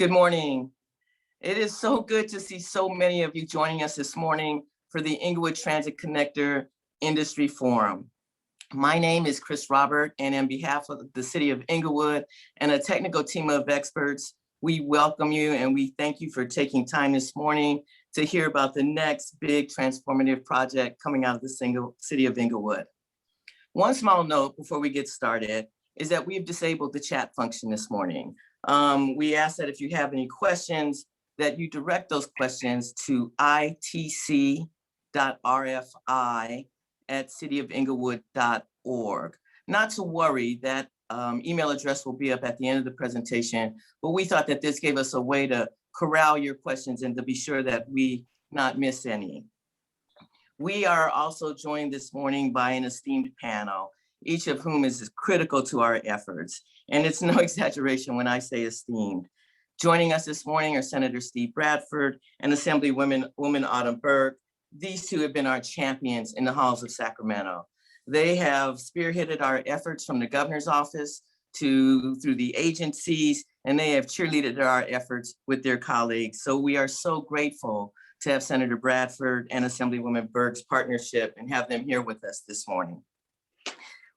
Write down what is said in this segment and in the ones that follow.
Good morning. It is so good to see so many of you joining us this morning for the Inglewood Transit Connector Industry Forum. My name is Chris Robert, and on behalf of the City of Inglewood and a technical team of experts, we welcome you and we thank you for taking time this morning to hear about the next big transformative project coming out of the City of Inglewood. One small note before we get started is that we've disabled the chat function this morning. We ask that if you have any questions, that you direct those questions to itc.rfi@cityofinglewood.org. Not to worry, that email address will be up at the end of the presentation, but we thought that this gave us a way to corral your questions and to be sure that we not miss any. We are also joined this morning by an esteemed panel, each of whom is critical to our efforts. And it's no exaggeration when I say esteemed. Joining us this morning are Senator Steve Bradford and Assemblywoman Autumn Burke. These two have been our champions in the halls of Sacramento. They have spearheaded our efforts from the governor's office through the agencies, and they have cheerleaded our efforts with their colleagues. So we are so grateful to have Senator Bradford and Assemblywoman Burke's partnership and have them here with us this morning.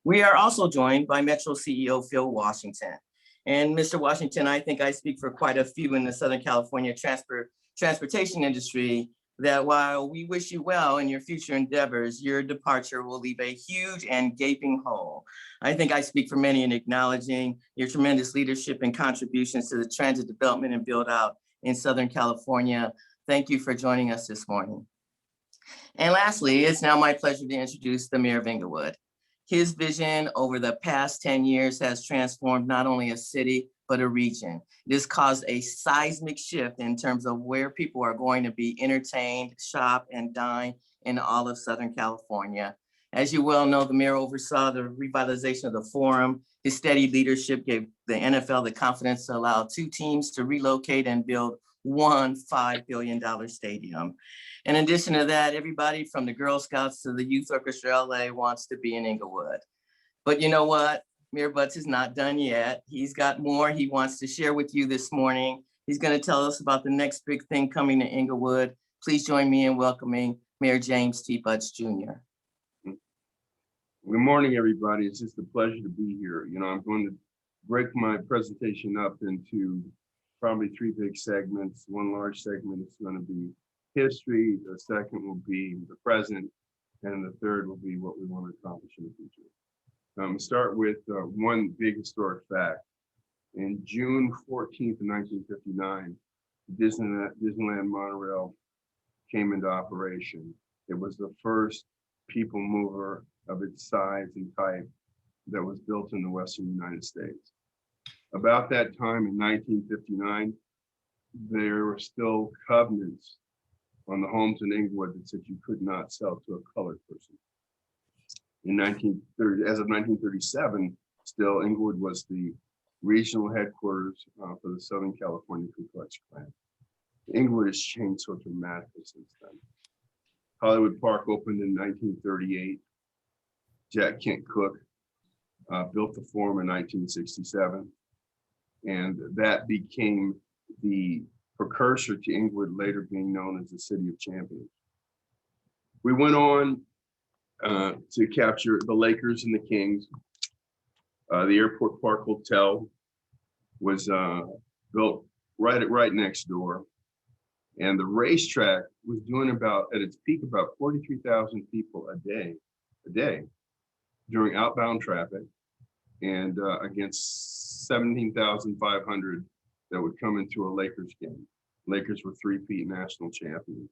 We are also joined by Metro CEO Phil Washington. And Mr. Washington, I think I speak for quite a few in the Southern California transportation industry that while we wish you well in your future endeavors, your departure will leave a huge and gaping hole. I think I speak for many in acknowledging your tremendous leadership and contributions to the transit development and build out in Southern California. Thank you for joining us this morning. And lastly, it's now my pleasure to introduce the Mayor of Inglewood. His vision over the past 10 years has transformed not only a city, but a region. It has caused a seismic shift in terms of where people are going to be entertained, shop, and dine in all of Southern California. As you well know, the mayor oversaw the revitalization of the Forum. His steady leadership gave the NFL the confidence to allow 2 teams to relocate and build one $5 billion stadium. In addition to that, everybody from the Girl Scouts to the Youth Orchestra LA wants to be in Inglewood. But you know what? Mayor Butts is not done yet. He's got more he wants to share with you this morning. He's going to tell us about the next big thing coming to Inglewood. Please join me in welcoming Mayor James T. Butts Jr. Good morning, everybody. It's just a pleasure to be here. You know, I'm going to break my presentation up into probably 3 big segments. One large segment is going to be history, the second will be the present, and the third will be what we want to accomplish in the future. Start with one big historic fact. In June 14th, 1959, Disneyland monorail came into operation. It was the first people mover of its size and type that was built in the Western United States. About that time in 1959, there were still covenants on the homes in Inglewood that said you could not sell to a colored person. In 1930, as of 1937, still Inglewood was the regional headquarters for the Southern California Ku Klux Klan. Inglewood has changed so dramatically since then. Hollywood Park opened in 1938. Jack Kent Cooke built the Forum in 1967, and that became the precursor to Inglewood later being known as the City of Champions. We went on to capture the Lakers and the Kings. The Airport Park Hotel was built right next door. And the racetrack was doing at its peak, about 43,000 people a day during outbound traffic, and against 17,500 that would come into a Lakers game. Lakers were 3-peat national champions.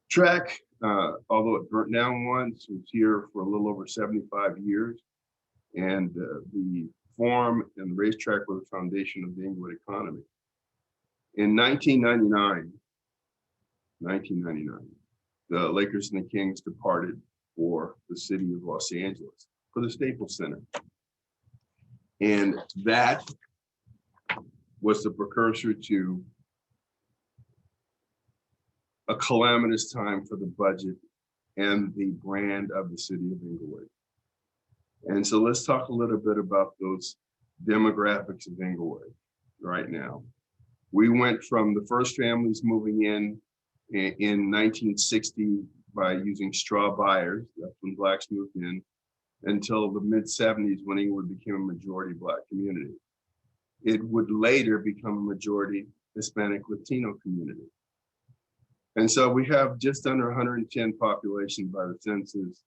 Track, although it burnt down once, was here for a little over 75 years. And the Forum and the racetrack were the foundation of the Inglewood economy. In 1999, the Lakers and the Kings departed for the city of Los Angeles, for the Staples Center. And that was the precursor to a calamitous time for the budget and the brand of the City of Inglewood. And so let's talk a little bit about those demographics of Inglewood right now. We went from the first families moving in 1960 by using straw buyers, that's when blacks moved in, until the mid-70s when Inglewood became a majority Black community. It would later become a majority Hispanic Latino community. And so we have just under 110 population by the census,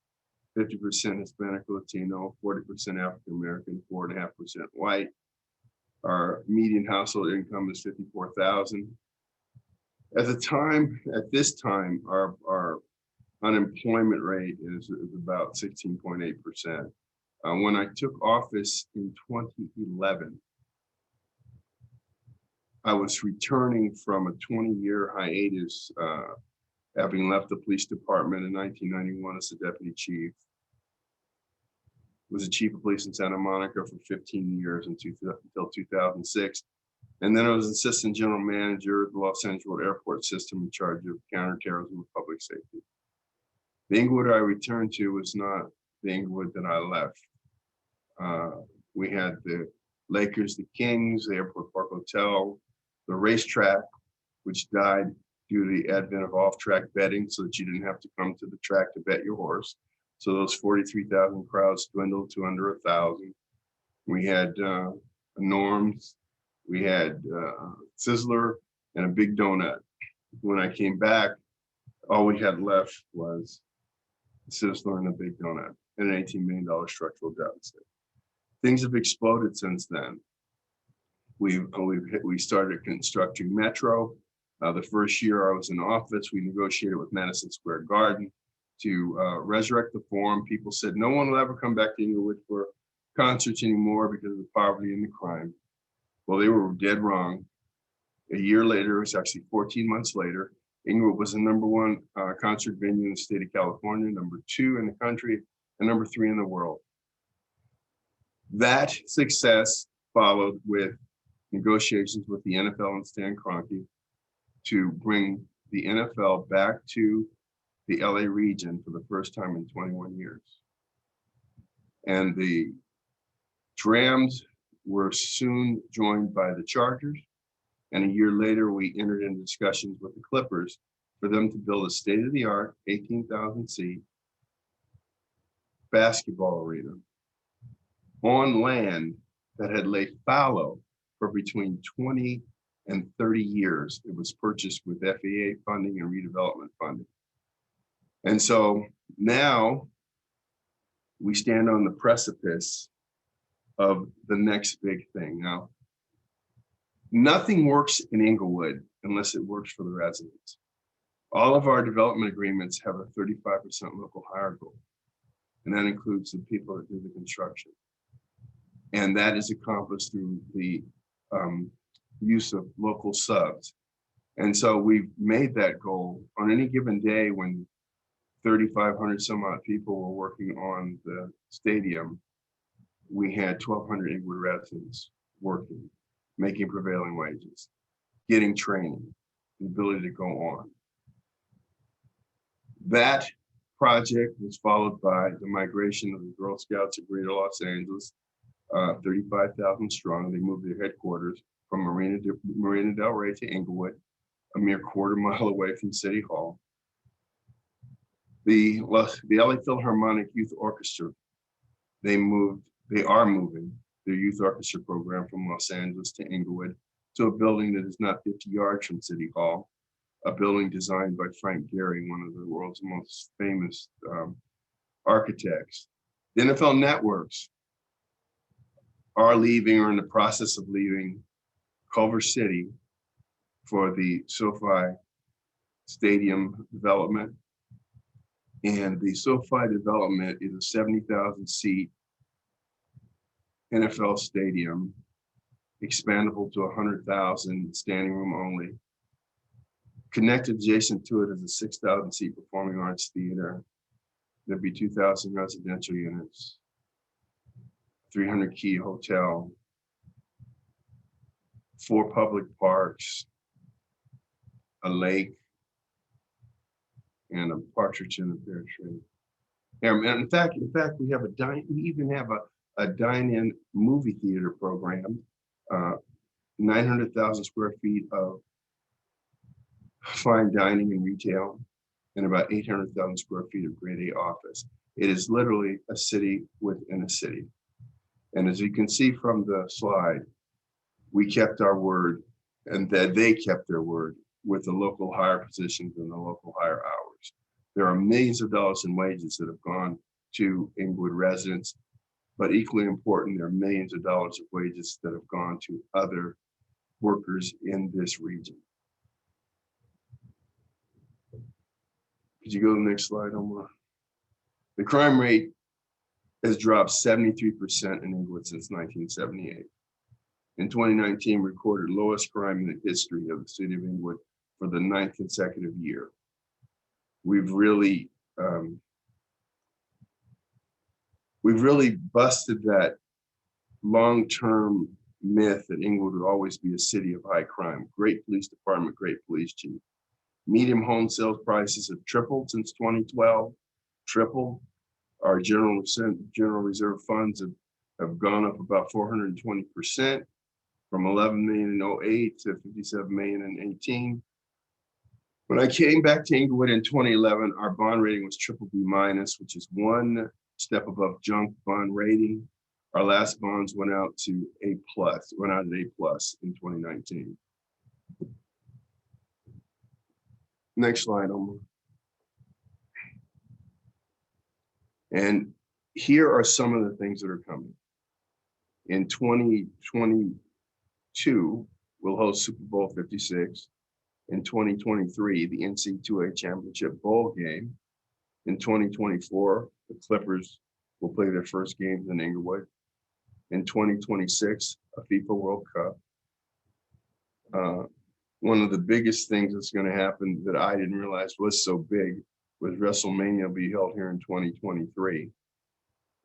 50% Hispanic Latino, 40% African American, 4.5% white. Our median household income is $54,000. At this time, our unemployment rate is about 16.8%. When I took office in 2011, I was returning from a 20-year hiatus, having left the police department in 1991 as a deputy chief. Was a chief of police in Santa Monica for 15 years until 2006. And then I was assistant general manager of the Los Angeles Airport System in charge of counterterrorism and public safety. The Inglewood I returned to was not the Inglewood that I left. We had the Lakers, the Kings, the Airport Park Hotel, the racetrack, which died due to the advent of off-track betting so that you didn't have to come to the track to bet your horse. So those 43,000 crowds dwindled to under 1,000. We had Norm's, we had Sizzler, and a Big Donut. When I came back, all we had left was Sizzler and a Big Donut and an $18 million structural deficit. Things have exploded since then. We started constructing Metro. The first year I was in office, we negotiated with Madison Square Garden to resurrect the Forum. People said no one will ever come back to Inglewood for concerts anymore because of the poverty and the crime. Well, they were dead wrong. A year later, it was actually 14 months later, Inglewood was the #1 concert venue in the state of California, #2 in the country, and #3 in the world. That success followed with negotiations with the NFL and Stan Kroenke to bring the NFL back to the LA region for the first time in 21 years. And the Rams were soon joined by the Chargers. And a year later, we entered into discussions with the Clippers for them to build a state-of-the-art 18,000-seat basketball arena on land that had laid fallow for between 20 and 30 years. It was purchased with FAA funding and redevelopment funding. And so now we stand on the precipice of the next big thing. Now, nothing works in Inglewood unless it works for the residents. All of our development agreements have a 35% local hire goal, and that includes the people that do the construction. And that is accomplished through the use of local subs. And so we've made that goal. On any given day when 3,500 some odd people were working on the stadium, we had 1,200 Inglewood residents working, making prevailing wages, getting training, the ability to go on. That project was followed by the migration of the Girl Scouts of Greater Los Angeles, 35,000 strong. They moved their headquarters from Marina Del Rey to Inglewood, a mere quarter-mile away from City Hall. The LA Philharmonic Youth Orchestra, they are moving their youth orchestra program from Los Angeles to Inglewood to a building that is not 50 yards from City Hall, a building designed by Frank Gehry, one of the world's most famous architects. The NFL networks are leaving or in the process of leaving Culver City for the SoFi Stadium development. And the SoFi development is a 70,000-seat NFL stadium, expandable to 100,000, standing room only. Connected adjacent to it is a 6,000-seat performing arts theater. There'd be 2,000 residential units, 300-key hotel, 4 public parks, a lake, and a partridge in a pear tree. And in fact, we have we even have a dine-in movie theater program. 900,000 square feet of fine dining and retail, and about 800,000 square feet of grade A office. It is literally a city within a city. And as you can see from the slide, we kept our word, and that they kept their word with the local hire positions and the local hire hours. There are millions of dollars in wages that have gone to Inglewood residents, but equally important, there are millions of dollars of wages that have gone to other workers in this region. Could you go to the next slide, Omar? The crime rate has dropped 73% in Inglewood since 1978. In 2019, recorded lowest crime in the history of the city of Inglewood for the 9th consecutive year. We've really busted that long-term myth that Inglewood would always be a city of high crime. Great police department, great police chief. Medium home sales prices have tripled since 2012, tripled. Our general reserve funds have gone up about 420%, from 11 million in 08 to 57 million in 18. When I came back to Inglewood in 2011, our bond rating was BBB-, which is one step above junk bond rating. Our last bonds went out to A+, went out at A+ in 2019. Next slide, Omar. And here are some of the things that are coming. In 2022, we'll host Super Bowl 56. In 2023, the NCAA Championship Bowl game. In 2024, the Clippers will play their first games in Inglewood. In 2026, a FIFA World Cup. One of the biggest things that's going to happen that I didn't realize was so big was WrestleMania will be held here in 2023.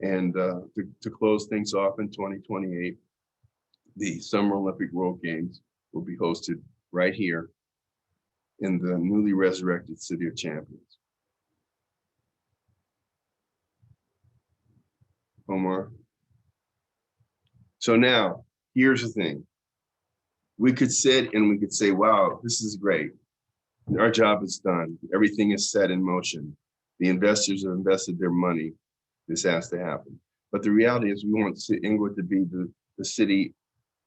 And to close things off in 2028, the Summer Olympic World Games will be hosted right here in the newly resurrected City of Champions. Omar. So now, here's the thing. We could sit and we could say, wow, this is great. Our job is done. Everything is set in motion. The investors have invested their money. This has to happen. But the reality is we want Inglewood to be the city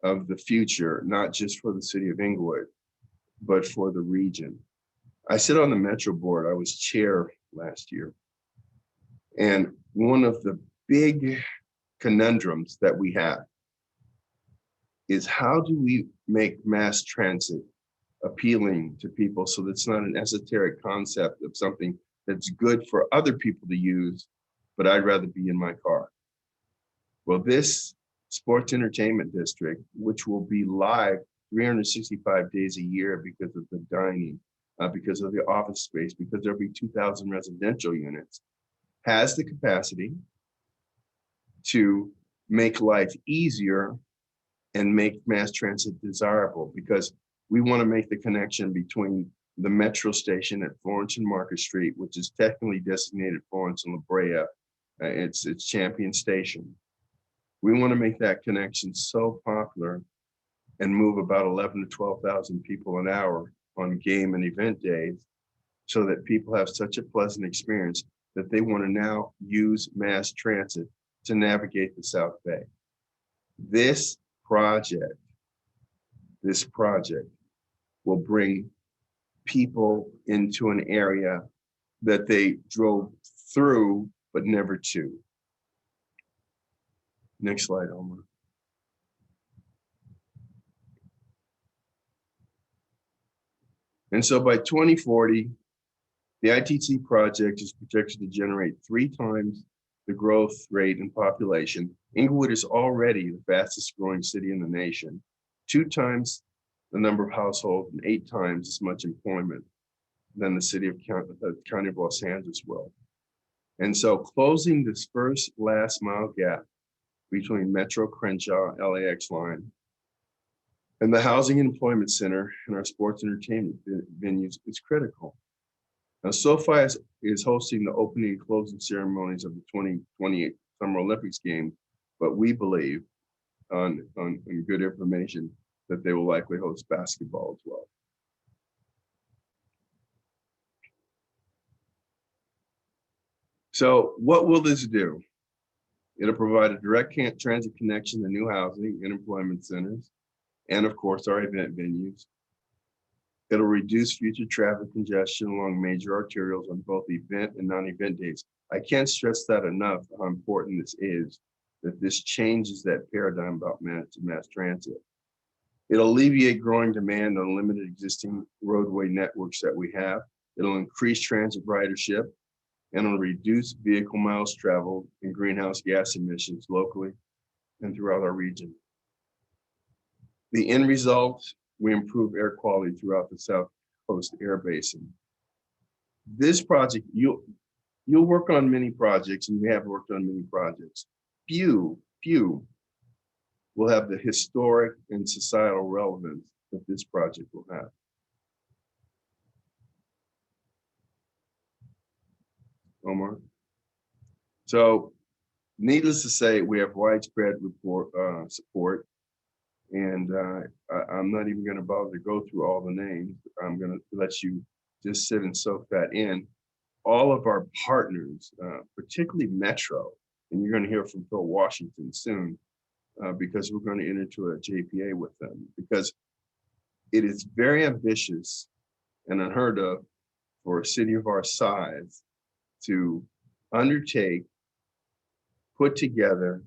of the future, not just for the city of Inglewood, but for the region. I sit on the Metro board. I was chair last year. And one of the big conundrums that we have is how do we make mass transit appealing to people so that it's not an esoteric concept of something that's good for other people to use, but I'd rather be in my car. Well, this sports entertainment district, which will be live 365 days a year because of the dining, because of the office space, because there'll be 2,000 residential units, has the capacity to make life easier and make mass transit desirable, because we want to make the connection between the metro station at Florence and Market Street, which is technically designated Florence and La Brea. It's Champion Station. We want to make that connection so popular and move about 11 to 12,000 people an hour on game and event days so that people have such a pleasant experience that they want to now use mass transit to navigate the South Bay. This project will bring people into an area that they drove through but never to. Next slide, Omar. And so by 2040, the ITC project is projected to generate 3 times the growth rate in population. Inglewood is already the fastest growing city in the nation, 2 times the number of households and 8 times as much employment than the city of County of Los Angeles will. And so closing this first last mile gap between Metro Crenshaw LAX line and the Housing and Employment Center and our sports entertainment venues is critical. Now, SoFi is hosting the opening and closing ceremonies of the 2028 Summer Olympics Games, but we believe on good information that they will likely host basketball as well. So what will this do? It'll provide a direct transit connection to new housing and employment centers, and of course our event venues. It'll reduce future traffic congestion along major arterials on both event and non-event days. I can't stress that enough, how important this is, that this changes that paradigm about mass transit. It'll alleviate growing demand on limited existing roadway networks that we have. It'll increase transit ridership, and it'll reduce vehicle miles traveled and greenhouse gas emissions locally and throughout our region. The end result, we improve air quality throughout the South Coast Air Basin. This project, you'll work on many projects, and we have worked on many projects. Few will have the historic and societal relevance that this project will have. Omar. So needless to say, we have widespread support. And I'm not even going to bother to go through all the names. I'm going to let you just sit and soak that in. All of our partners, particularly Metro, and you're going to hear from Phil Washington soon, because we're going to enter into a JPA with them, because it is very ambitious and unheard of for a city of our size to undertake, put together,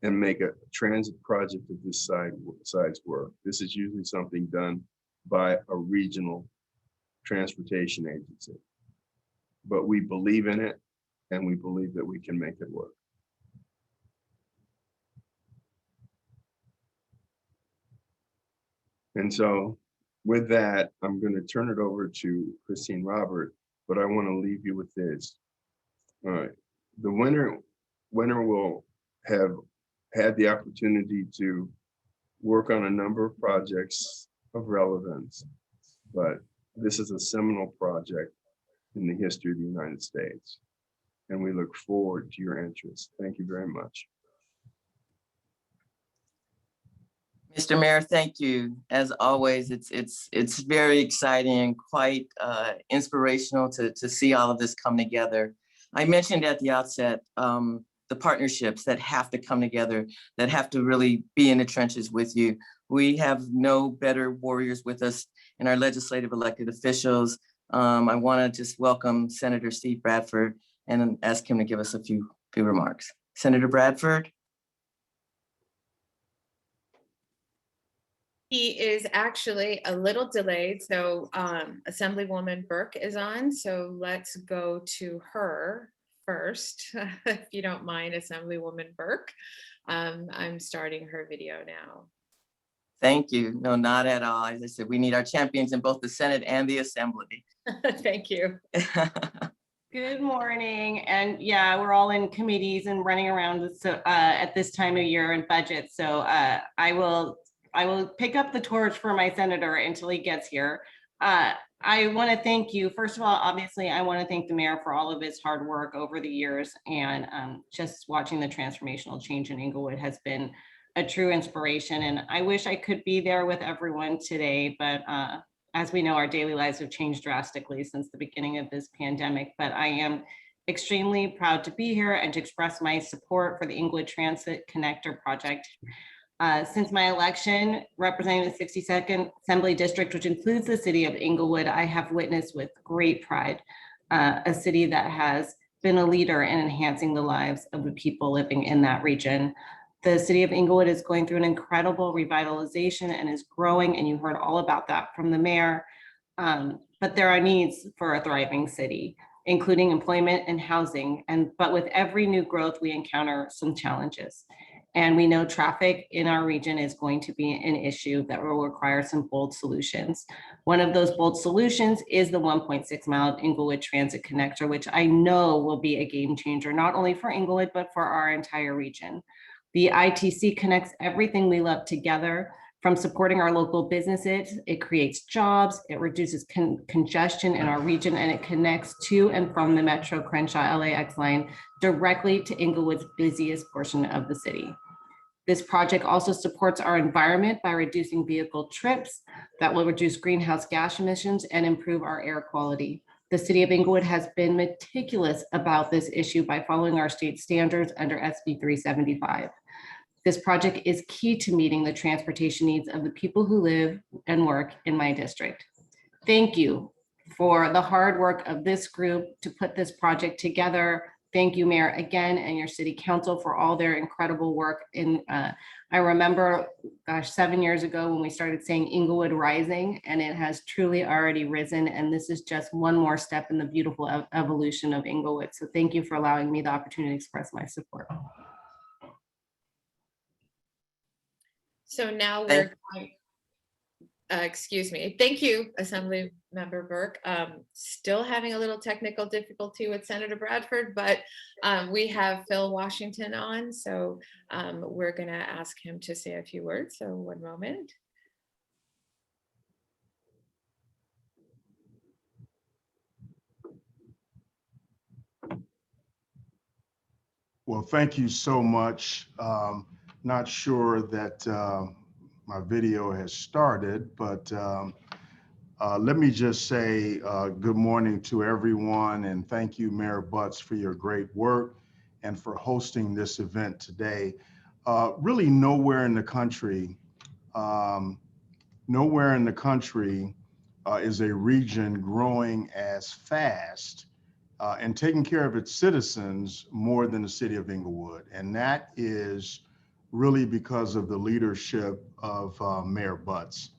and make a transit project of this size work. This is usually something done by a regional transportation agency. But we believe in it, and we believe that we can make it work. And so with that, I'm going to turn it over to Christine Robert, but I want to leave you with this. All right, the winner will have had the opportunity to work on a number of projects of relevance, but this is a seminal project in the history of the United States. And we look forward to your interest. Thank you very much. Mr. Mayor, thank you. As always, it's very exciting and quite inspirational to see all of this come together. I mentioned at the outset the partnerships that have to come together, that have to really be in the trenches with you. We have no better warriors with us in our legislative elected officials. I want to just welcome Senator Steve Bradford and ask him to give us a few remarks. Senator Bradford. He is actually a little delayed, so Assemblywoman Burke is on, so let's go to her first, if you don't mind, Assemblywoman Burke. I'm starting her video now. Thank you. No, not at all. As I said, we need our champions in both the Senate and the Assembly. Thank you. Good morning. And yeah, we're all in committees and running around at this time of year and budget. So I will pick up the torch for my senator until he gets here. I want to thank you. First of all, obviously, I want to thank the mayor for all of his hard work over the years, and just watching the transformational change in Inglewood has been a true inspiration. And I wish I could be there with everyone today, but as we know, our daily lives have changed drastically since the beginning of this pandemic. But I am extremely proud to be here and to express my support for the Inglewood Transit Connector project. Since my election representing the 62nd Assembly District, which includes the City of Inglewood, I have witnessed with great pride a city that has been a leader in enhancing the lives of the people living in that region. The City of Inglewood is going through an incredible revitalization and is growing, and you heard all about that from the mayor. But there are needs for a thriving city, including employment and housing. But with every new growth, we encounter some challenges. And we know traffic in our region is going to be an issue that will require some bold solutions. One of those bold solutions is the 1.6 mile Inglewood Transit Connector, which I know will be a game changer, not only for Inglewood, but for our entire region. The ITC connects everything we love together, from supporting our local businesses. It creates jobs, it reduces congestion in our region, and it connects to and from the Metro Crenshaw LAX line directly to Inglewood's busiest portion of the city. This project also supports our environment by reducing vehicle trips that will reduce greenhouse gas emissions and improve our air quality. The City of Inglewood has been meticulous about this issue by following our state standards under SB 375. This project is key to meeting the transportation needs of the people who live and work in my district. Thank you for the hard work of this group to put this project together. Thank you, Mayor, again, and your city council for all their incredible work. I remember, gosh, 7 years ago when we started saying Inglewood Rising, and it has truly already risen. And this is just one more step in the beautiful evolution of Inglewood. So thank you for allowing me the opportunity to express my support. So now we're going, excuse me. Thank you, Assembly Member Burke. Still having a little technical difficulty with Senator Bradford, but we have Phil Washington on, so we're going to ask him to say a few words. So one moment. Well, thank you so much. Not sure that my video has started, but let me just say good morning to everyone, and thank you, Mayor Butts, for your great work and for hosting this event today. Really nowhere in the country is a region growing as fast and taking care of its citizens more than the City of Inglewood. And that is really because of the leadership of Mayor Butts.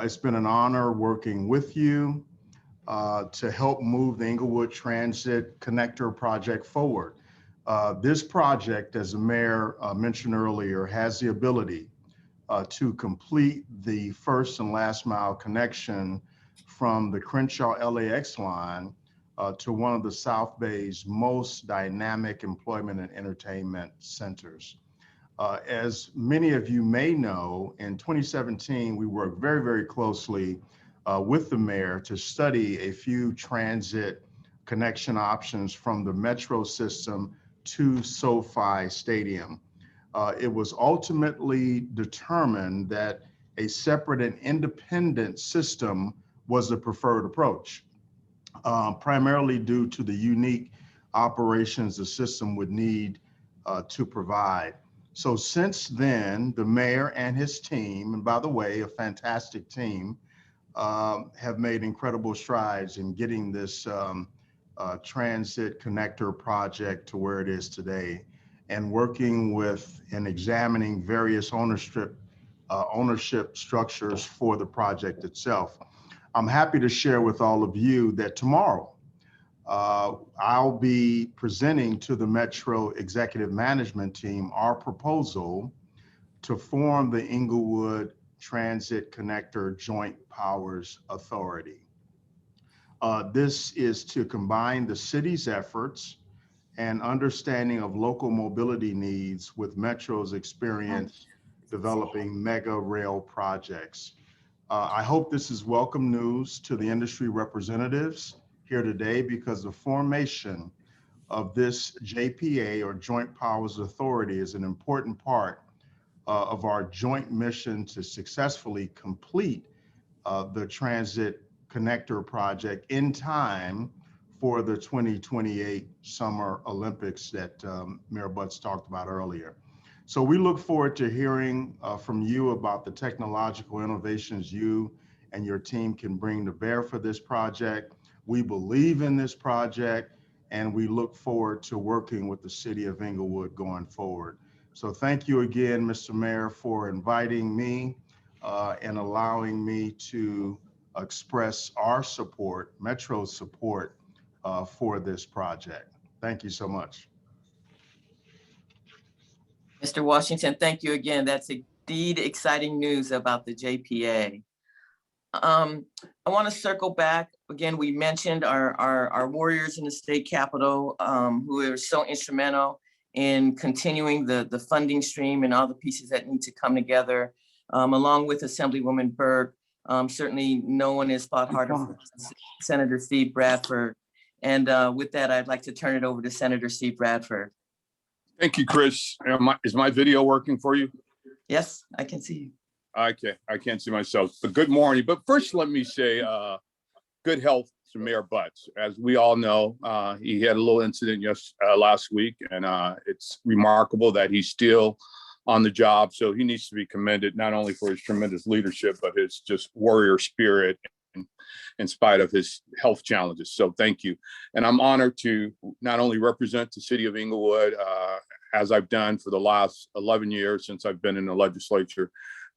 It's been an honor working with you to help move the Inglewood Transit Connector project forward. This project, as the mayor mentioned earlier, has the ability to complete the first and last mile connection from the Crenshaw LAX line to one of the South Bay's most dynamic employment and entertainment centers. As many of you may know, in 2017, we worked very, very closely with the mayor to study a few transit connection options from the metro system to SoFi Stadium. It was ultimately determined that a separate and independent system was the preferred approach, primarily due to the unique operations the system would need to provide. So since then, the mayor and his team, and by the way, a fantastic team, have made incredible strides in getting this transit connector project to where it is today, and working with and examining various ownership structures for the project itself. I'm happy to share with all of you that tomorrow, I'll be presenting to the Metro Executive Management Team our proposal to form the Inglewood Transit Connector Joint Powers Authority. This is to combine the city's efforts and understanding of local mobility needs with Metro's experience developing mega rail projects. I hope this is welcome news to the industry representatives here today, because the formation of this JPA, or Joint Powers Authority, is an important part of our joint mission to successfully complete the Transit Connector project in time for the 2028 Summer Olympics that Mayor Butts talked about earlier. So we look forward to hearing from you about the technological innovations you and your team can bring to bear for this project. We believe in this project, and we look forward to working with the City of Inglewood going forward. So thank you again, Mr. Mayor, for inviting me and allowing me to express our support, Metro's support for this project. Thank you so much. Mr. Washington, thank you again. That's indeed exciting news about the JPA. I want to circle back. Again, we mentioned our warriors in the state capitol who are so instrumental in continuing the funding stream and all the pieces that need to come together, along with Assemblywoman Burke. Certainly no one has fought harder for Senator Steve Bradford. And with that, I'd like to turn it over to Senator Steve Bradford. Thank you, Chris. Is my video working for you? Yes, I can see you. Okay, I can't see myself, but good morning. But first, let me say good health to Mayor Butts. As we all know, he had a little incident last week, and it's remarkable that he's still on the job. So he needs to be commended not only for his tremendous leadership, but his just warrior spirit in spite of his health challenges. So thank you. And I'm honored to not only represent the City of Inglewood, as I've done for the last 11 years since I've been in the legislature,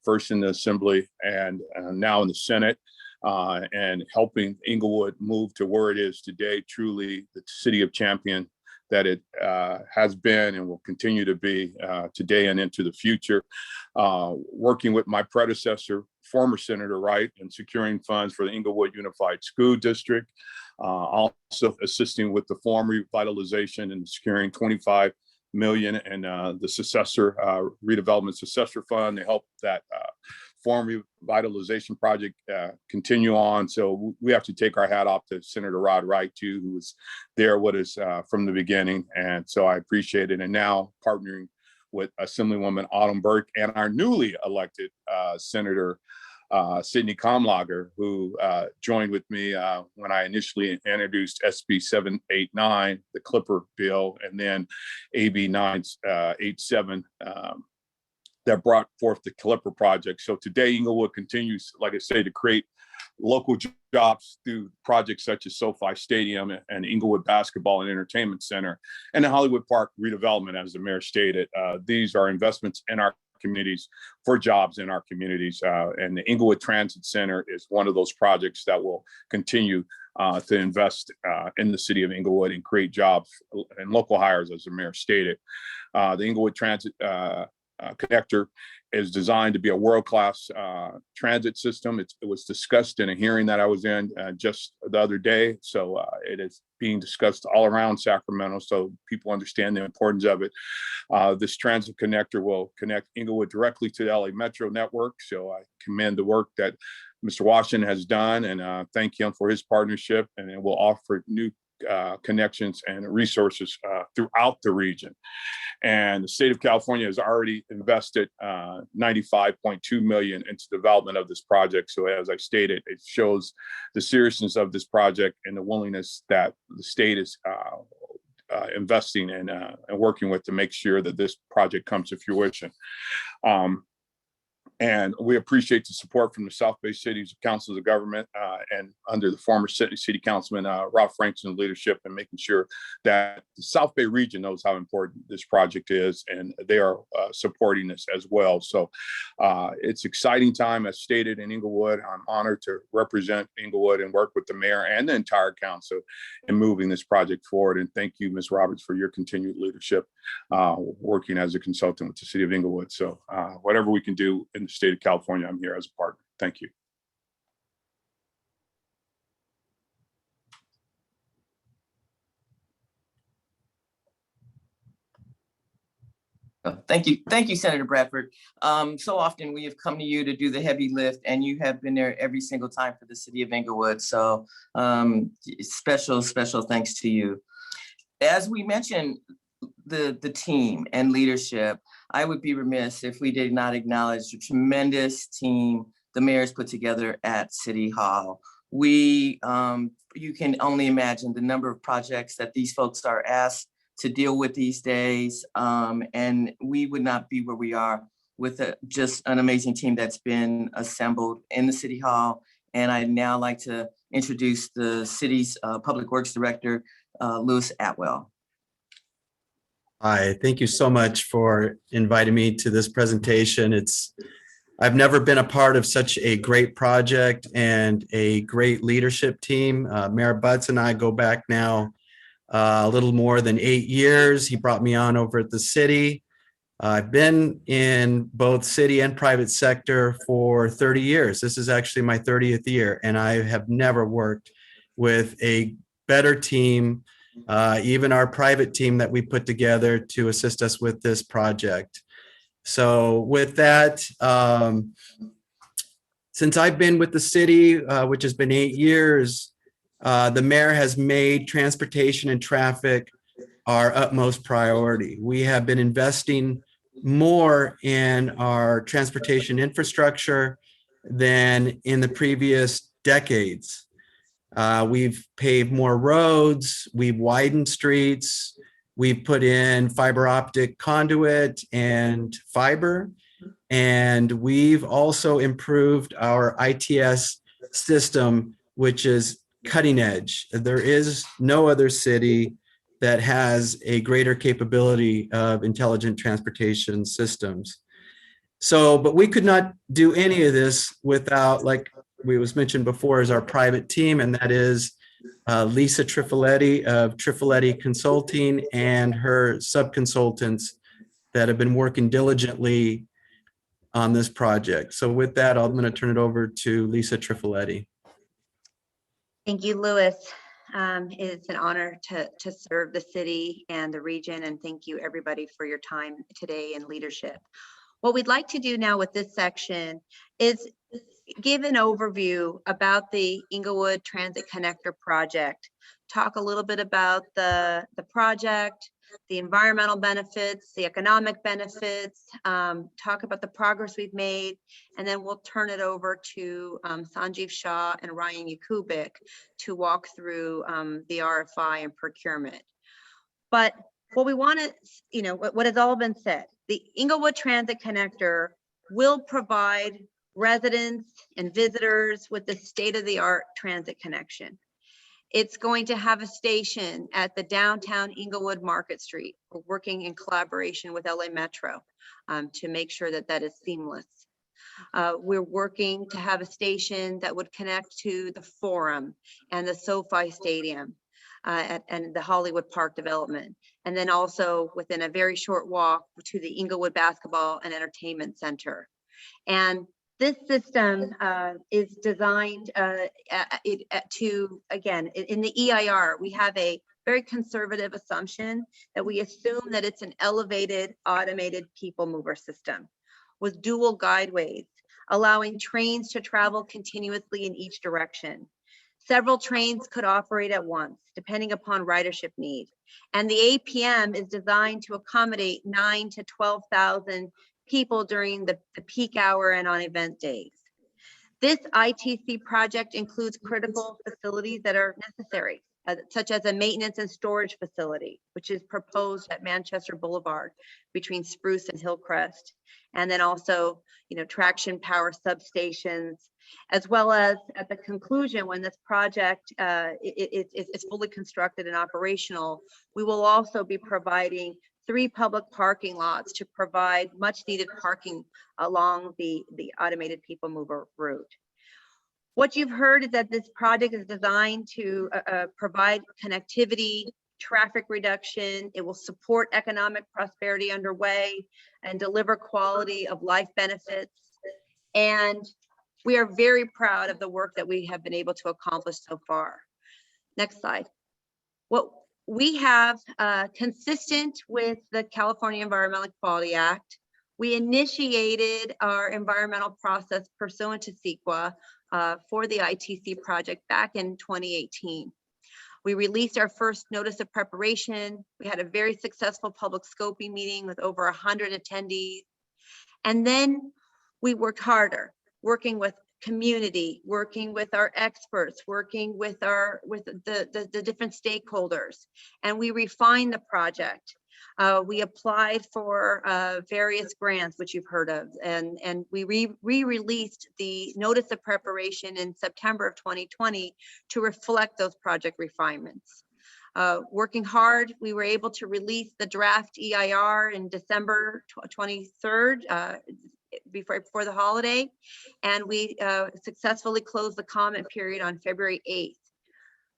first in the Assembly and now in the Senate, and helping Inglewood move to where it is today, truly the city of champion that it has been and will continue to be today and into the future. Working with my predecessor, former Senator Wright, in securing funds for the Inglewood Unified School District, also assisting with the farm revitalization and securing 25 million and the successor redevelopment successor fund to help that farm revitalization project continue on. So we have to take our hat off to Senator Rod Wright too, who was there with us from the beginning. And so I appreciate it. And now partnering with Assemblywoman Autumn Burke and our newly elected Senator Sidney Kamlager, who joined with me when I initially introduced SB 789, the Clipper bill, and then AB 987 that brought forth the Clipper project. So today Inglewood continues, like I say, to create local jobs through projects such as SoFi Stadium and Inglewood Basketball and Entertainment Center and the Hollywood Park redevelopment, as the mayor stated. These are investments in our communities for jobs in our communities. And the Inglewood Transit Center is one of those projects that will continue to invest in the city of Inglewood and create jobs and local hires, as the mayor stated. The Inglewood Transit Connector is designed to be a world-class transit system. It was discussed in a hearing that I was in just the other day. So it is being discussed all around Sacramento, so people understand the importance of it. This transit connector will connect Inglewood directly to the LA Metro network. So I commend the work that Mr. Washington has done and thank him for his partnership, and it will offer new connections and resources throughout the region. And the state of California has already invested $95.2 million into development of this project. So as I stated, it shows the seriousness of this project and the willingness that the state is investing in and working with to make sure that this project comes to fruition. And we appreciate the support from the South Bay City's councils of government and under the former city councilman, Ralph Frankston's leadership, and making sure that the South Bay region knows how important this project is, and they are supporting this as well. So it's exciting time, as stated, in Inglewood. I'm honored to represent Inglewood and work with the mayor and the entire council in moving this project forward. And thank you, Ms. Roberts, for your continued leadership working as a consultant with the city of Inglewood. So whatever we can do in the state of California, I'm here as a partner. Thank you. Thank you, Senator Bradford. So often we have come to you to do the heavy lift, and you have been there every single time for the city of Inglewood. So special thanks to you. As we mentioned, the team and leadership, I would be remiss if we did not acknowledge the tremendous team the mayor's put together at City Hall. You can only imagine the number of projects that these folks are asked to deal with these days. And we would not be where we are with just an amazing team that's been assembled in the City Hall. And I'd now like to introduce the city's Public Works Director, Louis Atwell. Hi, thank you so much for inviting me to this presentation. I've never been a part of such a great project and a great leadership team. Mayor Butts and I go back now a little more than 8 years. He brought me on over at the city. I've been in both city and private sector for 30 years. This is actually my 30th year, and I have never worked with a better team, even our private team that we put together to assist us with this project. So with that, since I've been with the city, which has been 8 years, the mayor has made transportation and traffic our utmost priority. We have been investing more in our transportation infrastructure than in the previous decades. We've paved more roads, we've widened streets, we've put in fiber optic conduit and fiber, and we've also improved our ITS system, which is cutting edge. There is no other city that has a greater capability of intelligent transportation systems. So, but we could not do any of this without, like we was mentioned before, is our private team, and that is Lisa Trifoletti of Trifoletti Consulting and her sub-consultants that have been working diligently on this project. So with that, I'm going to turn it over to Lisa Trifoletti. Thank you, Louis. It's an honor to serve the city and the region, and thank you everybody for your time today and leadership. What we'd like to do now with this section is give an overview about the Inglewood Transit Connector project, talk a little bit about the project, the environmental benefits, the economic benefits, talk about the progress we've made, and then we'll turn it over to Sanjeev Shah and Ryan Yakubik to walk through the RFI and procurement. But what we want to, what has all been said, the Inglewood Transit Connector will provide residents and visitors with the state-of-the-art transit connection. It's going to have a station at the downtown Inglewood Market Street. We're working in collaboration with LA Metro to make sure that that is seamless. We're working to have a station that would connect to the Forum and the SoFi Stadium and the Hollywood Park development. And then also within a very short walk to the Inglewood Basketball and Entertainment Center. And this system is designed to, again, in the EIR, we have a very conservative assumption that we assume that it's an elevated automated people mover system with dual guideways, allowing trains to travel continuously in each direction. Several trains could operate at once, depending upon ridership need. And the APM is designed to accommodate 9,000 to 12,000 people during the peak hour and on event days. This ITC project includes critical facilities that are necessary, such as a maintenance and storage facility, which is proposed at Manchester Boulevard between Spruce and Hillcrest. And then also, traction power substations, as well as at the conclusion, when this project is fully constructed and operational, we will also be providing 3 public parking lots to provide much needed parking along the automated people mover route. What you've heard is that this project is designed to provide connectivity, traffic reduction. It will support economic prosperity underway and deliver quality of life benefits. And we are very proud of the work that we have been able to accomplish so far. Next slide. What we have, consistent with the California Environmental Quality Act, we initiated our environmental process pursuant to CEQA for the ITC project back in 2018. We released our first notice of preparation. We had a very successful public scoping meeting with over 100 attendees. And then we worked harder, working with community, working with our experts, working with the different stakeholders, and we refined the project. We applied for various grants, which you've heard of, and we re-released the notice of preparation in September of 2020 to reflect those project refinements. Working hard, we were able to release the draft EIR in December 23rd, before the holiday, and we successfully closed the comment period on February 8th.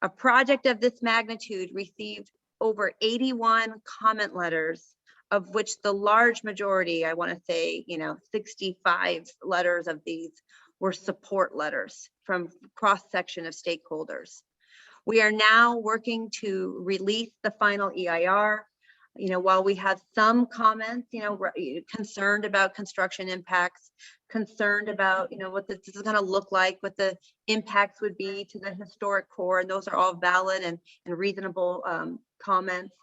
A project of this magnitude received over 81 comment letters, of which the large majority, I want to say, 65 letters of these were support letters from cross-section of stakeholders. We are now working to release the final EIR. While we have some comments, concerned about construction impacts, concerned about, what this is going to look like, what the impacts would be to the historic core, and those are all valid and reasonable comments.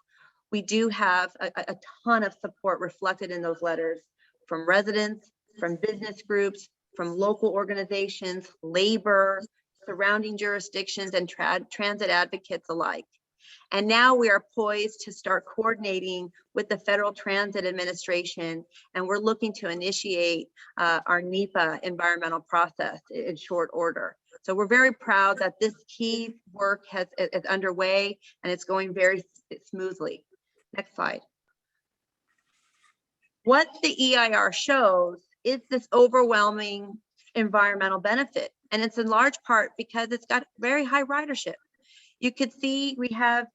We do have a ton of support reflected in those letters from residents, from business groups, from local organizations, labor, surrounding jurisdictions, and transit advocates alike. And now we are poised to start coordinating with the Federal Transit Administration, and we're looking to initiate our NEPA environmental process in short order. So we're very proud that this key work is underway and it's going very smoothly. Next slide. What the EIR shows is this overwhelming environmental benefit, and it's in large part because it's got very high ridership. You could see we have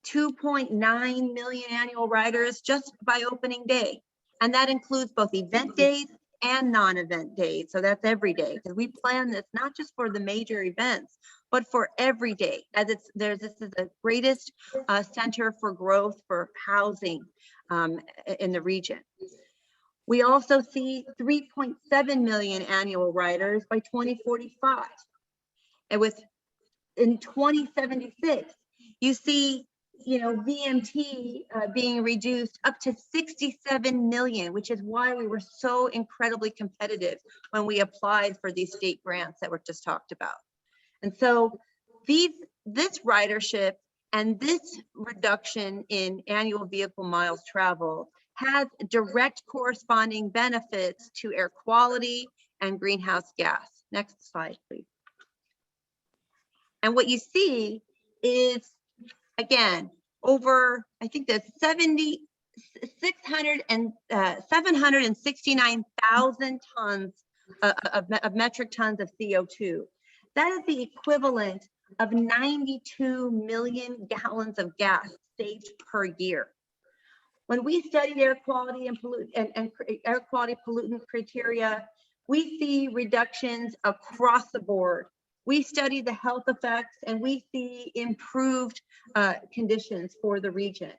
2.9 million annual riders just by opening day. And that includes both event days and non-event days. So that's every day, because we plan this not just for the major events, but for every day. As this is the greatest center for growth for housing in the region. We also see 3.7 million annual riders by 2045. And in 2076, you see, VMT being reduced up to 67 million, which is why we were so incredibly competitive when we applied for these state grants that were just talked about. And so this ridership and this reduction in annual vehicle miles traveled has direct corresponding benefits to air quality and greenhouse gas. Next slide, please. And what you see is, again, over, I think that's 769,000 tons of metric tons of CO2. That is the equivalent of 92 million gallons of gas saved per year. When we studied air quality and air quality pollutant criteria, we see reductions across the board. We study the health effects and we see improved conditions for the region.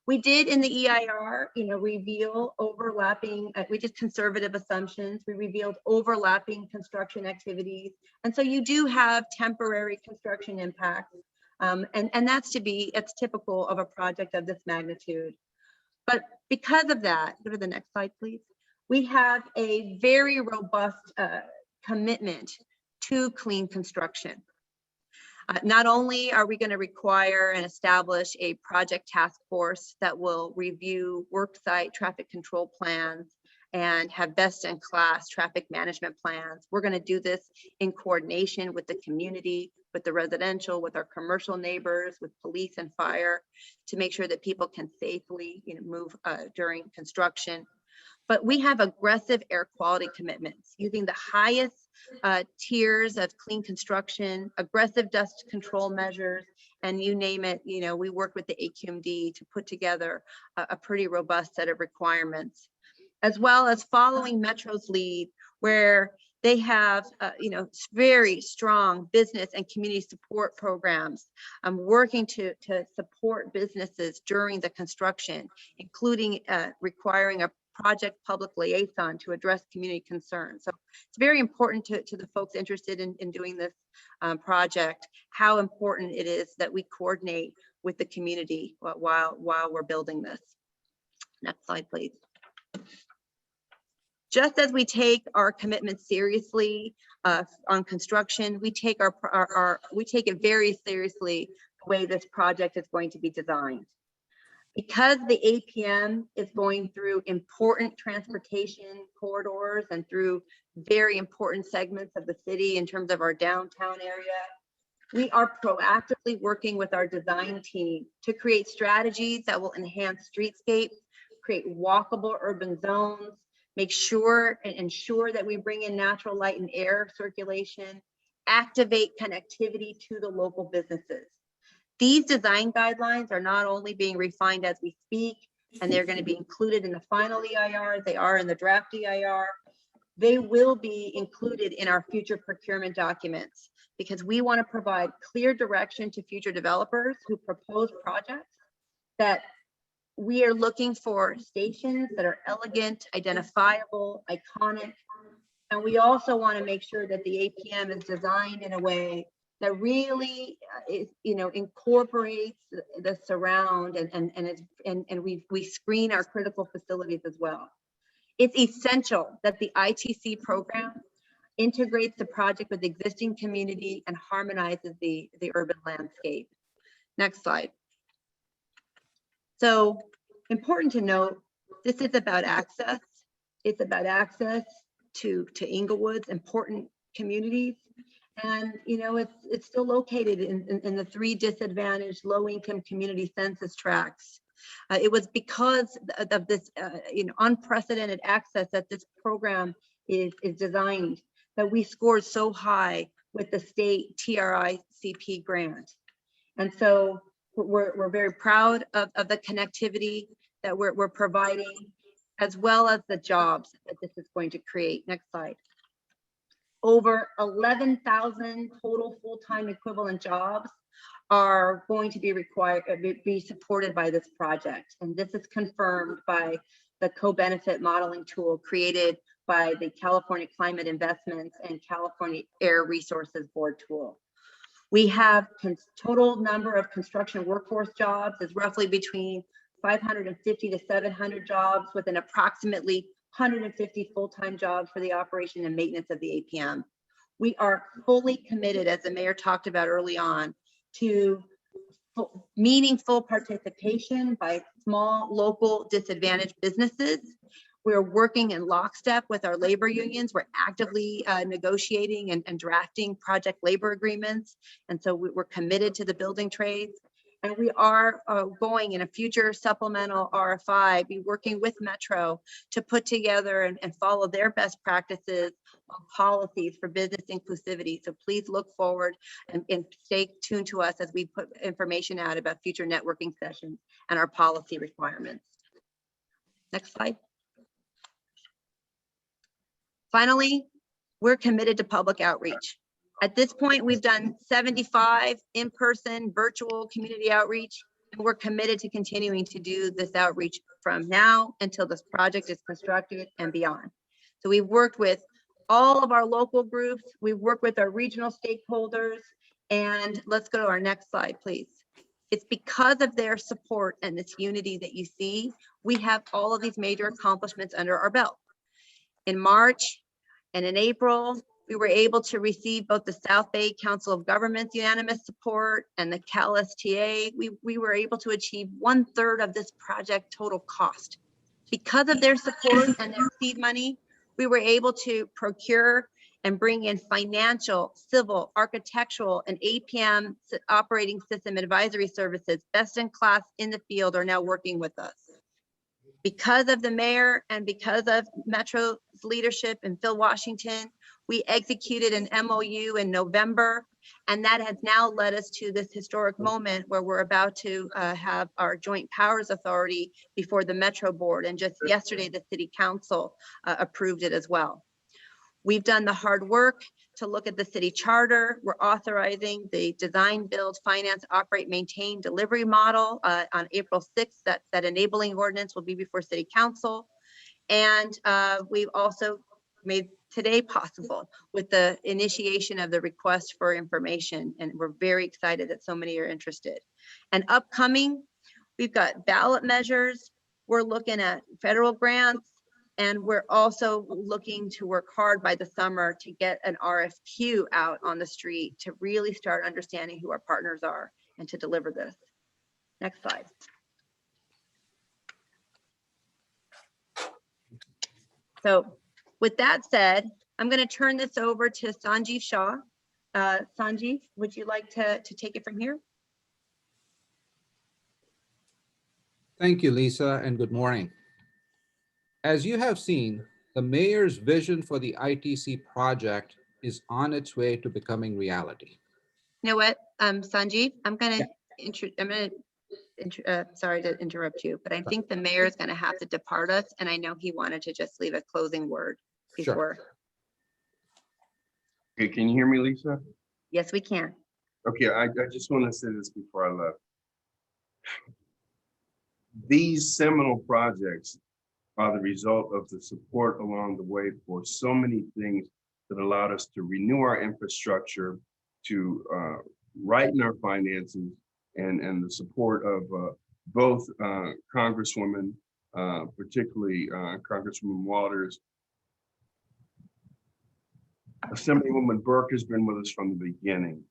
We did in the EIR, reveal overlapping, we did conservative assumptions. We revealed overlapping construction activities. And so you do have temporary construction impacts. And it's typical of a project of this magnitude. But because of that, go to the next slide, please. We have a very robust commitment to clean construction. Not only are we going to require and establish a project task force that will review worksite traffic control plans and have best in class traffic management plans. We're going to do this in coordination with the community, with the residential, with our commercial neighbors, with police and fire, to make sure that people can safely move during construction. But we have aggressive air quality commitments using the highest tiers of clean construction, aggressive dust control measures, and you name it, we work with the AQMD to put together a pretty robust set of requirements, as well as following Metro's lead, where they have, very strong business and community support programs. Working to support businesses during the construction, including requiring a project public liaison to address community concerns. So it's very important to the folks interested in doing this project, how important it is that we coordinate with the community while we're building this. Next slide, please. Just as we take our commitment seriously on construction, we take it very seriously the way this project is going to be designed. Because the APM is going through important transportation corridors and through very important segments of the city in terms of our downtown area, we are proactively working with our design team to create strategies that will enhance streetscapes, create walkable urban zones, ensure that we bring in natural light and air circulation, activate connectivity to the local businesses. These design guidelines are not only being refined as we speak, and they're going to be included in the final EIR, they are in the draft EIR. They will be included in our future procurement documents because we want to provide clear direction to future developers who propose projects that we are looking for stations that are elegant, identifiable, iconic. And we also want to make sure that the APM is designed in a way that really incorporates the surround and we screen our critical facilities as well. It's essential that the ITC program integrates the project with existing community and harmonizes the urban landscape. Next slide. So important to note, this is about access. It's about access to Inglewood's important communities. And it's still located in the 3 disadvantaged low-income community census tracts. It was because of this unprecedented access that this program is designed that we scored so high with the state TRICP grant. And so we're very proud of the connectivity that we're providing, as well as the jobs that this is going to create. Next slide. Over 11,000 total full-time equivalent jobs are going to be required, be supported by this project. And this is confirmed by the co-benefit modeling tool created by the California Climate Investments and California Air Resources Board tool. We have total number of construction workforce jobs is roughly between 550 to 700 jobs, with an approximately 150 full-time jobs for the operation and maintenance of the APM. We are fully committed, as the mayor talked about early on, to meaningful participation by small, local, disadvantaged businesses. We're working in lockstep with our labor unions. We're actively negotiating and drafting project labor agreements. And so we're committed to the building trades. And we are going in a future supplemental RFI, be working with Metro to put together and follow their best practices on policies for business inclusivity. So please look forward and stay tuned to us as we put information out about future networking sessions and our policy requirements. Next slide. Finally, we're committed to public outreach. At this point, we've done 75 in-person virtual community outreach, and we're committed to continuing to do this outreach from now until this project is constructed and beyond. So we've worked with all of our local groups, we've worked with our regional stakeholders, and let's go to our next slide, please. It's because of their support and this unity that you see, we have all of these major accomplishments under our belt. In March and in April, we were able to receive both the South Bay Council of Governments unanimous support and the CalSTA. We were able to achieve 1/3 of this project total cost. Because of their support and their seed money, we were able to procure and bring in financial, civil, architectural, and APM operating system advisory services, best in class in the field, are now working with us. Because of the mayor and because of Metro's leadership and Phil Washington, we executed an MOU in November, and that has now led us to this historic moment where we're about to have our joint powers authority before the Metro board. And just yesterday, the city council approved it as well. We've done the hard work to look at the city charter. We're authorizing the design, build, finance, operate, maintain, delivery model on April 6th. That enabling ordinance will be before city council. And we've also made today possible with the initiation of the request for information. And we're very excited that so many are interested. And upcoming, we've got ballot measures. We're looking at federal grants. And we're also looking to work hard by the summer to get an RFQ out on the street to really start understanding who our partners are and to deliver this. Next slide. So with that said, I'm going to turn this over to Sanjeev Shah. Sanjeev, would you like to take it from here? Thank you, Lisa, and good morning. As you have seen, the mayor's vision for the ITC project is on its way to becoming reality. You know what, Sanjeev, sorry to interrupt you, but I think the mayor is going to have to depart us, and I know he wanted to just leave a closing word before. Sure. Okay, can you hear me, Lisa? Yes, we can. Okay, I just want to say this before I left. These seminal projects are the result of the support along the way for so many things that allowed us to renew our infrastructure, righten our finances and the support of both Congresswomen, particularly Congresswoman Waters. Assemblywoman Burke has been with us from the beginning.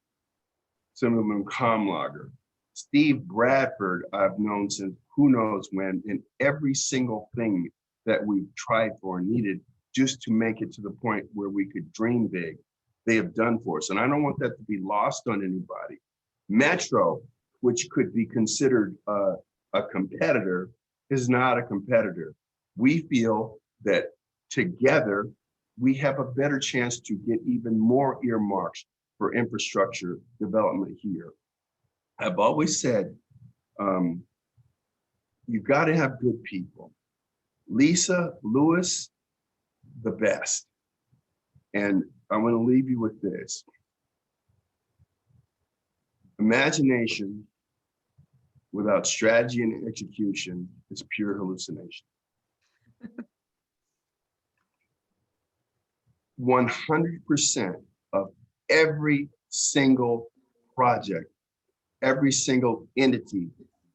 Assemblywoman Comlager. Steve Bradford, I've known since who knows when, in every single thing that we've tried for and needed just to make it to the point where we could dream big, they have done for us. And I don't want that to be lost on anybody. Metro, which could be considered a competitor, is not a competitor. We feel that together, we have a better chance to get even more earmarks for infrastructure development here. I've always said, you've got to have good people. Lisa, Lewis, the best. And I'm going to leave you with this. Imagination without strategy and execution is pure hallucination. 100% of every single project, every single entity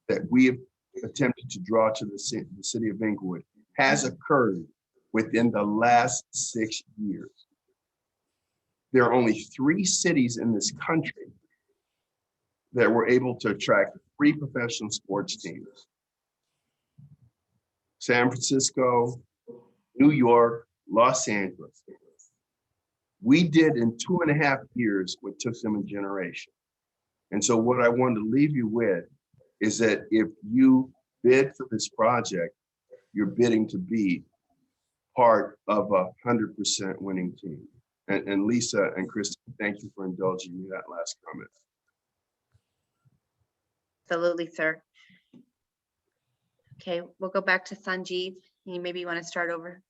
that we have attempted to draw to the city of Inglewood has occurred within the last 6 years. There are only 3 cities in this country that were able to attract 3 professional sports teams. San Francisco, New York, Los Angeles. We did in 2.5 years what took them a generation. And so what I wanted to leave you with is that if you bid for this project, you're bidding to be part of 100% winning team. And Lisa and Kristen, thank you for indulging me that last comment. Absolutely, sir. Okay, we'll go back to Sanjeev. Maybe you want to start over.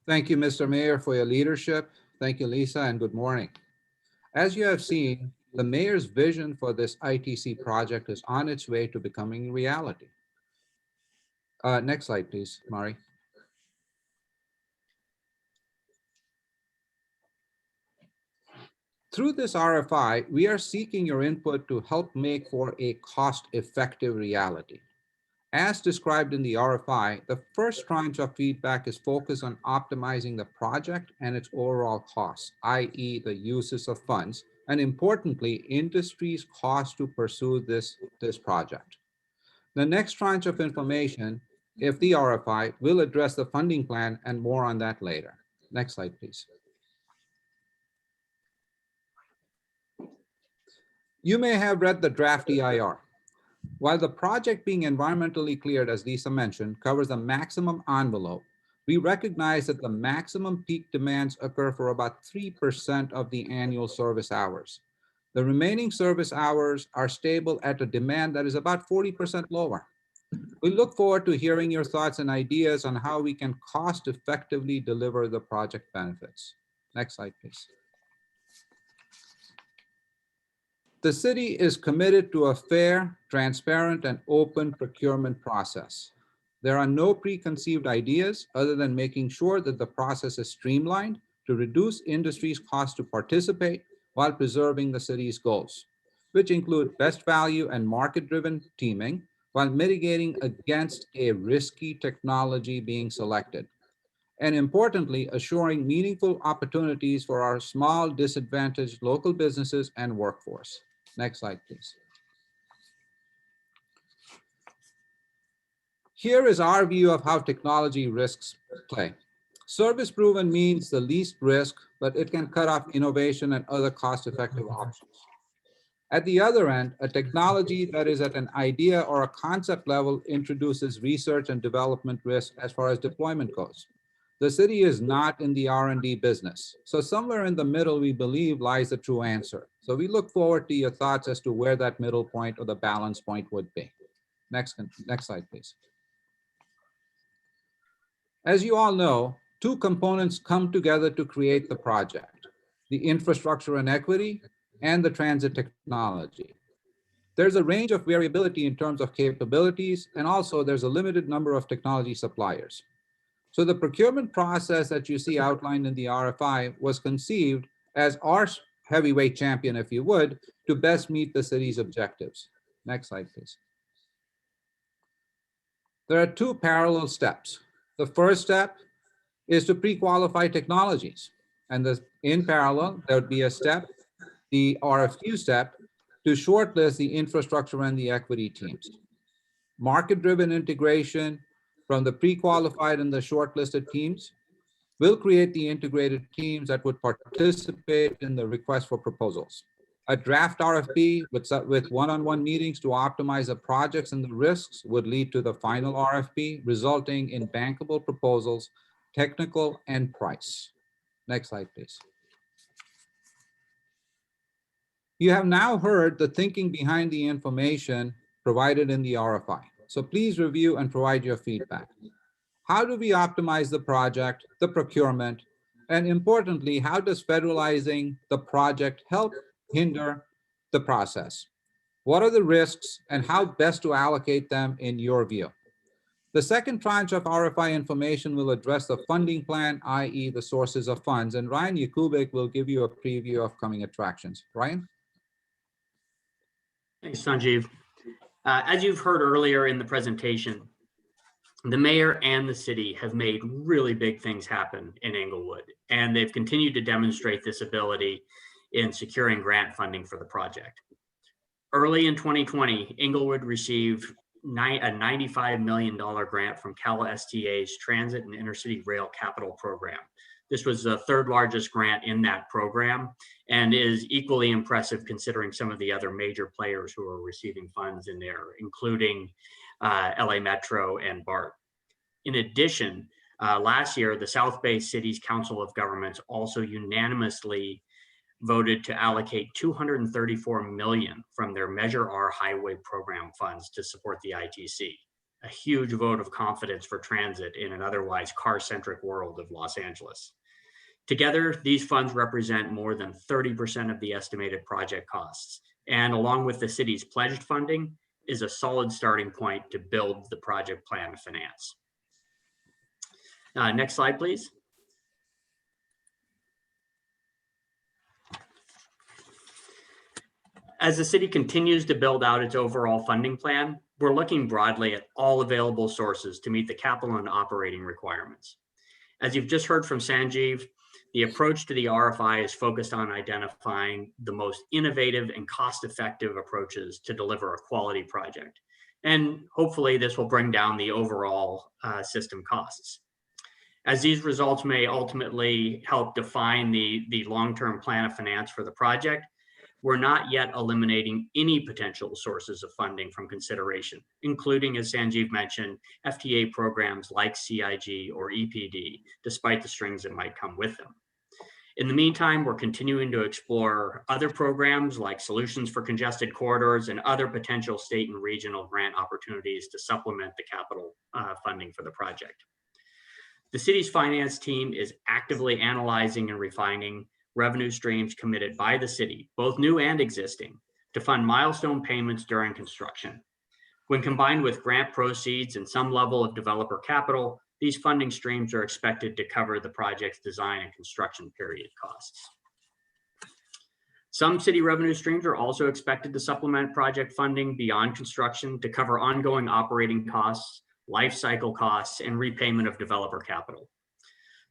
Thank you, Mr. Mayor, for your leadership. Thank you, Lisa, and good morning. As you have seen, the mayor's vision for this ITC project is on its way to becoming reality. Next slide, please, Mari. Through this RFI, we are seeking your input to help make for a cost-effective reality. As described in the RFI, the first tranche of feedback is focused on optimizing the project and its overall costs, i.e. the uses of funds, and importantly, industry's cost to pursue this project. The next tranche of information, if the RFI, will address the funding plan and more on that later. Next slide, please. You may have read the draft EIR. While the project being environmentally cleared, as Lisa mentioned, covers the maximum envelope, we recognize that the maximum peak demands occur for about 3% of the annual service hours. The remaining service hours are stable at a demand that is about 40% lower. We look forward to hearing your thoughts and ideas on how we can cost effectively deliver the project benefits. Next slide, please. The city is committed to a fair, transparent, and open procurement process. There are no preconceived ideas other than making sure that the process is streamlined to reduce industry's cost to participate while preserving the city's goals, which include best value and market-driven teaming while mitigating against a risky technology being selected. And importantly, assuring meaningful opportunities for our small, disadvantaged local businesses and workforce. Next slide, please. Here is our view of how technology risks play. Service proven means the least risk, but it can cut off innovation and other cost-effective options. At the other end, a technology that is at an idea or a concept level introduces research and development risk as far as deployment goes. The city is not in the R&D business. So somewhere in the middle, we believe lies the true answer. So we look forward to your thoughts as to where that middle point or the balance point would be. Next slide, please. As you all know, 2 components come together to create the project, the infrastructure and equity and the transit technology. There's a range of variability in terms of capabilities, and also there's a limited number of technology suppliers. So the procurement process that you see outlined in the RFI was conceived as our heavyweight champion, if you would, to best meet the city's objectives. Next slide, please. There are two parallel steps. The first step is to pre-qualify technologies. And in parallel, there would be a step, the RFQ step, to shortlist the infrastructure and the equity teams. Market-driven integration from the pre-qualified and the shortlisted teams will create the integrated teams that would participate in the request for proposals. A draft RFP with one-on-one meetings to optimize the projects and the risks would lead to the final RFP, resulting in bankable proposals, technical and price. Next slide, please. You have now heard the thinking behind the information provided in the RFI. So please review and provide your feedback. How do we optimize the project, the procurement, and importantly, how does federalizing the project help hinder the process? What are the risks and how best to allocate them in your view? The second tranche of RFI information will address the funding plan, i.e. the sources of funds, and Ryan Yakubik will give you a preview of coming attractions. Ryan? Thanks, Sanjeev. As you've heard earlier in the presentation, the mayor and the city have made really big things happen in Inglewood, and they've continued to demonstrate this ability in securing grant funding for the project. Early in 2020, Inglewood received a $95 million grant from CalSTA's Transit and Intercity Rail Capital Program. This was the third largest grant in that program and is equally impressive considering some of the other major players who are receiving funds in there, including LA Metro and BART. In addition, last year, the South Bay City's Council of Governments also unanimously voted to allocate $234 million from their Measure R Highway Program funds to support the ITC, a huge vote of confidence for transit in an otherwise car-centric world of Los Angeles. Together, these funds represent more than 30% of the estimated project costs, and along with the city's pledged funding, is a solid starting point to build the project plan finance. Next slide, please. As the city continues to build out its overall funding plan, we're looking broadly at all available sources to meet the capital and operating requirements. As you've just heard from Sanjeev, the approach to the RFI is focused on identifying the most innovative and cost-effective approaches to deliver a quality project. And hopefully this will bring down the overall system costs. As these results may ultimately help define the long-term plan of finance for the project, we're not yet eliminating any potential sources of funding from consideration, including, as Sanjeev mentioned, FTA programs like CIG or EPD, despite the strings that might come with them. In the meantime, we're continuing to explore other programs like Solutions for Congested Corridors and other potential state and regional grant opportunities to supplement the capital funding for the project. The city's finance team is actively analyzing and refining revenue streams committed by the city, both new and existing, to fund milestone payments during construction. When combined with grant proceeds and some level of developer capital, these funding streams are expected to cover the project's design and construction period costs. Some city revenue streams are also expected to supplement project funding beyond construction to cover ongoing operating costs, life cycle costs, and repayment of developer capital.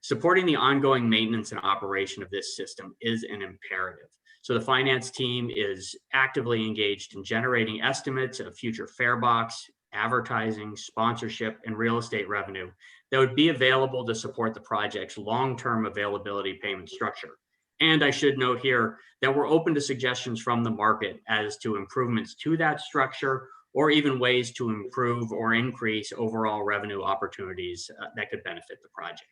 Supporting the ongoing maintenance and operation of this system is an imperative. So the finance team is actively engaged in generating estimates of future fare box, advertising, sponsorship, and real estate revenue that would be available to support the project's long-term availability payment structure. And I should note here that we're open to suggestions from the market as to improvements to that structure or even ways to improve or increase overall revenue opportunities that could benefit the project.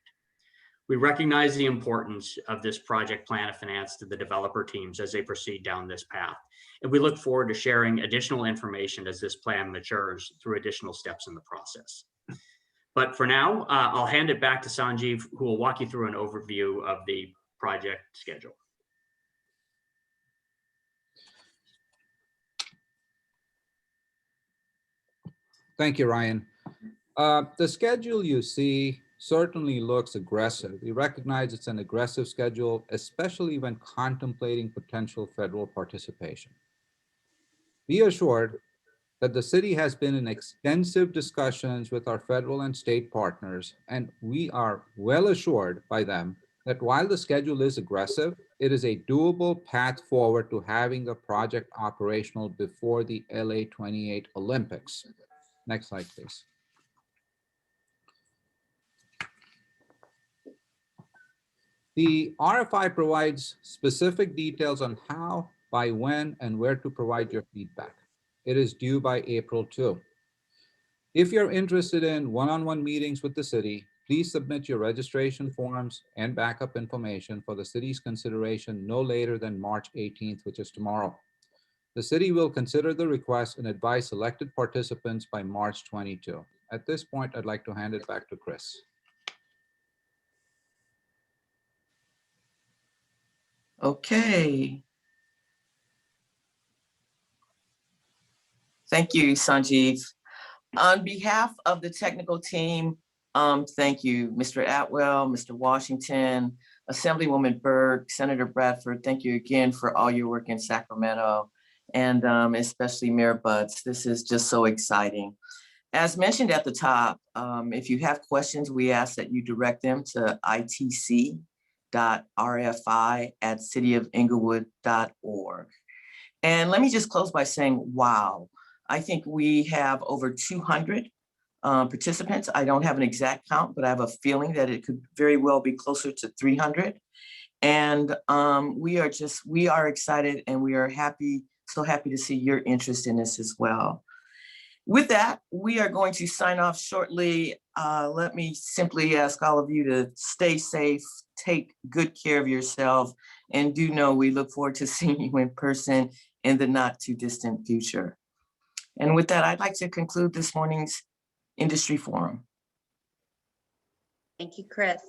We recognize the importance of this project plan of finance to the developer teams as they proceed down this path. And we look forward to sharing additional information as this plan matures through additional steps in the process. But for now, I'll hand it back to Sanjeev, who will walk you through an overview of the project schedule. Thank you, Ryan. The schedule you see certainly looks aggressive. We recognize it's an aggressive schedule, especially when contemplating potential federal participation. Be assured that the city has been in extensive discussions with our federal and state partners, and we are well assured by them that while the schedule is aggressive, it is a doable path forward to having the project operational before the LA 28 Olympics. Next slide, please. The RFI provides specific details on how, by when, and where to provide your feedback. It is due by April 2. If you're interested in one-on-one meetings with the city, please submit your registration forms and backup information for the city's consideration no later than March 18th, which is tomorrow. The city will consider the request and advise selected participants by March 22. At this point, I'd like to hand it back to Chris. Okay. Thank you, Sanjeev. On behalf of the technical team, thank you, Mr. Atwell, Mr. Washington, Assemblywoman Burke, Senator Bradford. Thank you again for all your work in Sacramento, and especially Mayor Butts. This is just so exciting. As mentioned at the top, if you have questions, we ask that you direct them to itc.rfi@cityofinglewood.org. And let me just close by saying, wow, I think we have over 200 participants. I don't have an exact count, but I have a feeling that it could very well be closer to 300. And we are excited, and we are happy, so happy to see your interest in this as well. With that, we are going to sign off shortly. Let me simply ask all of you to stay safe, take good care of yourself, and do know we look forward to seeing you in person in the not too distant future. And with that, I'd like to conclude this morning's industry forum. Thank you, Chris.